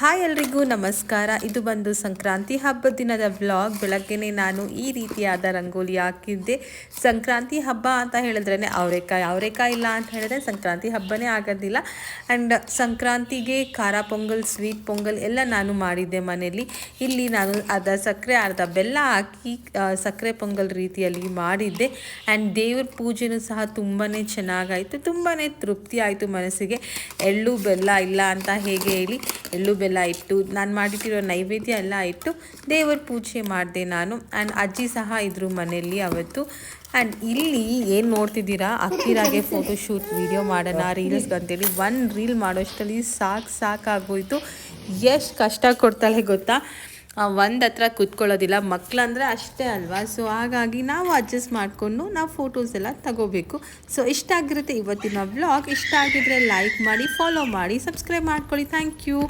Hi ಎಲ್ರಿಗೂ ನಮಸ್ಕಾರ. ಇದು ಬಂದು ಸಂಕ್ರಾಂತಿ ಹಬ್ಬದ ದಿನದ ವ್ಲಾಗ್. ಬೆಳಗ್ಗೆನೇ ನಾನು ಈ ರೀತಿಯಾದ ರಂಗೋಲಿ ಹಾಕಿದ್ದೆ. ಸಂಕ್ರಾಂತಿ ಹಬ್ಬ ಅಂತ ಹೇಳಿದ್ರೇ ಅವರೆಕಾಯಿ ಇಲ್ಲ ಅಂತ ಹೇಳಿದ್ರೆ ಸಂಕ್ರಾಂತಿ ಹಬ್ಬನೇ ಆಗೋದಿಲ್ಲ. ಆ್ಯಂಡ್ ಸಂಕ್ರಾಂತಿಗೆ ಖಾರ ಪೊಂಗಲ್, ಸ್ವೀಟ್ ಪೊಂಗಲ್ ಎಲ್ಲ ನಾನು ಮಾಡಿದ್ದೆ ಮನೆಯಲ್ಲಿ. ಇಲ್ಲಿ ನಾನು ಸಕ್ಕರೆ ಅರ್ಧ ಬೆಲ್ಲ ಹಾಕಿ ಸಕ್ಕರೆ ಪೊಂಗಲ್ ರೀತಿಯಲ್ಲಿ ಮಾಡಿದ್ದೆ. ಆ್ಯಂಡ್ ದೇವ್ರ ಪೂಜೆನೂ ಸಹ ತುಂಬಾ ಚೆನ್ನಾಗಾಯಿತು, ತುಂಬಾ ತೃಪ್ತಿ ಆಯಿತು ಮನಸ್ಸಿಗೆ. ಎಳ್ಳು ಬೆಲ್ಲ ಇಲ್ಲ ಅಂತ ಹೇಗೆ ಹೇಳಿ ಎಳ್ಳು ಬೆಲ್ಲ ಇಟ್ಟು ನಾನು ಮಾಡಿಟ್ಟಿರೋ ನೈವೇದ್ಯ ಎಲ್ಲ ಇಟ್ಟು ದೇವರ ಪೂಜೆ ಮಾಡಿದೆ ನಾನು. ಆ್ಯಂಡ್ ಅಜ್ಜಿ ಸಹ ಇದ್ರು ಮನೆಯಲ್ಲಿ ಅವತ್ತು. ಆ್ಯಂಡ್ ಇಲ್ಲಿ ಏನು ನೋಡ್ತಿದ್ದೀರಾ, ಅಕ್ಕಿರಾಗೆ ಫೋಟೋಶೂಟ್ ವಿಡಿಯೋ ಮಾಡೋಣ ರೀಲ್ಸ್ಗೆ ಅಂತೇಳಿ ಒಂದು ರೀಲ್ ಮಾಡೋಷ್ಟರಲ್ಲಿ ಸಾಕಾಗೋಯ್ತು. ಎಷ್ಟು ಕಷ್ಟ ಕೊಡ್ತಾಳೆ ಗೊತ್ತಾ, ಒಂದು ಹತ್ರ ಕೂತ್ಕೊಳ್ಳೋದಿಲ್ಲ. ಮಕ್ಕಳಂದರೆ ಅಷ್ಟೇ ಅಲ್ವಾ. ಸೊ ಹಾಗಾಗಿ ನಾವು ಅಡ್ಜಸ್ಟ್ ಮಾಡಿಕೊಂಡು ನಾವು ಫೋಟೋಸ್ ಎಲ್ಲ ತಗೋಬೇಕು. ಸೊ ಇಷ್ಟ ಆಗಿರುತ್ತೆ ಇವತ್ತಿನ ವ್ಲಾಗ್. ಇಷ್ಟ ಆಗಿದ್ರೆ ಲೈಕ್ ಮಾಡಿ, ಫಾಲೋ ಮಾಡಿ, ಸಬ್ಸ್ಕ್ರೈಬ್ ಮಾಡ್ಕೊಳ್ಳಿ. Thank you.